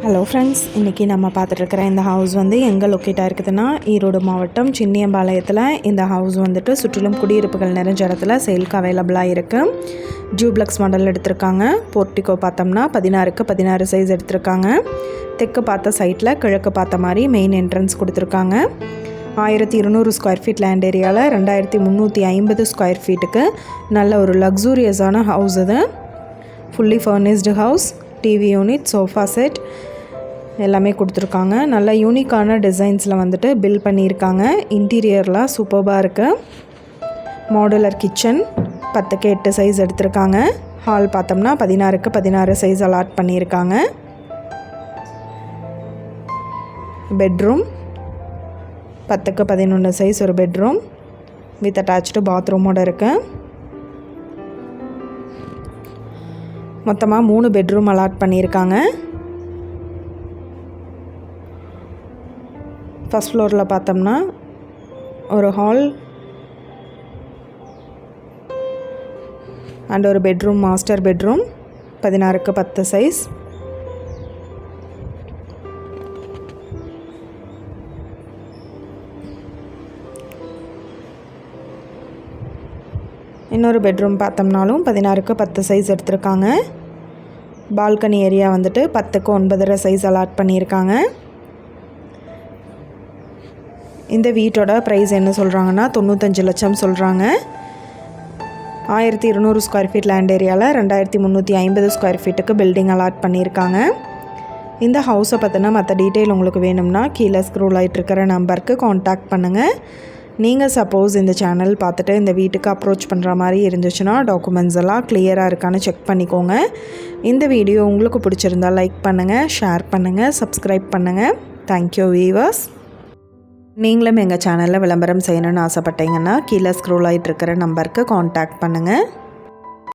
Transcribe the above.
Hello friends, இன்றைக்கி நம்ம பார்த்துட்ருக்கிற இந்த ஹவுஸ் வந்து எங்கே லொக்கேட்டாக இருக்குதுன்னா ஈரோடு மாவட்டம் சின்னியம்பாளையத்தில் இந்த ஹவுஸ் வந்துட்டு சுற்றிலும் குடியிருப்புகள் நிறைஞ்ச இடத்துல சேலுக்கு அவைலபிளாக இருக்குது. ஜூப்ளக்ஸ் மாடல் எடுத்திருக்காங்க. போர்ட்டிகோ பார்த்தோம்னா 16க்கு 16 சைஸ் எடுத்திருக்காங்க. தெற்கு பார்த்த சைட்டில் கிழக்கு பார்த்த மாதிரி மெயின் என்ட்ரன்ஸ் கொடுத்துருக்காங்க. 1200 ஸ்கொயர் ஃபீட் லேண்ட் ஏரியாவில் 2350 ஸ்கொயர் ஃபீட்டுக்கு நல்ல ஒரு லக்ஸூரியஸான ஹவுஸ் இது. Fully furnished house. TV unit, sofa set எல்லாமே கொடுத்துருக்காங்க. நல்ல யூனிக்கான டிசைன்ஸில் வந்துட்டு பில் பண்ணியிருக்காங்க. இன்டீரியர்லாம் சூப்பர்பாக இருக்குது. மாடுலர் கிச்சன் 10க்கு 8 சைஸ் எடுத்திருக்காங்க. ஹால் பார்த்தோம்னா 16க்கு 16 சைஸ் அலாட் பண்ணியிருக்காங்க. பெட்ரூம் 10க்கு 11 சைஸ் ஒரு பெட்ரூம் வித் அட்டாச்டு பாத்ரூமோடு இருக்குது. மொத்தமாக 3 பெட்ரூம் அலாட் பண்ணியிருக்காங்க. ஃபஸ்ட் ஃப்ளோரில் பார்த்தோம்னா ஒரு ஹால் அண்ட் ஒரு பெட்ரூம், மாஸ்டர் பெட்ரூம் 16க்கு 10 சைஸ். இன்னொரு பெட்ரூம் பார்த்தோம்னாலும் 16க்கு 10 சைஸ் எடுத்திருக்காங்க. பால்கனி ஏரியா வந்துட்டு 10க்கு 9.5 சைஸ் அலாட் பண்ணியிருக்காங்க. இந்த வீட்டோட ப்ரைஸ் என்ன சொல்கிறாங்கன்னா 95 லட்சம் சொல்கிறாங்க. 1200 ஸ்கொயர் ஃபீட் லேண்ட் ஏரியாவில் 2350 ஸ்கொயர் ஃபீட்டுக்கு பில்டிங் அலாட் பண்ணியிருக்காங்க. இந்த ஹவுஸை பற்றின மற்ற டீட்டெயில் உங்களுக்கு வேணும்னா கீழே ஸ்க்ரோல் ஆகிட்டு இருக்கிற நம்பருக்கு காண்டாக்ட் பண்ணுங்கள். நீங்கள் சப்போஸ் இந்த சேனல் பார்த்துட்டு இந்த வீட்டுக்கு அப்ரோச் பண்ணுற மாதிரி இருந்துச்சுன்னா டாக்குமெண்ட்ஸ் எல்லாம் கிளியராக இருக்கான்னு செக் பண்ணிக்கோங்க. இந்த வீடியோ உங்களுக்கு பிடிச்சிருந்தால் லைக் பண்ணுங்கள், ஷேர் பண்ணுங்கள், சப்ஸ்கிரைப் பண்ணுங்கள். Thank you viewers. நீங்களும் எங்கள் சேனலில் விளம்பரம் செய்யணும்னு ஆசைப்பட்டீங்கன்னா கீழே ஸ்க்ரோல் ஆகிட்டு இருக்கிற நம்பருக்கு காண்டாக்ட் பண்ணுங்கள்.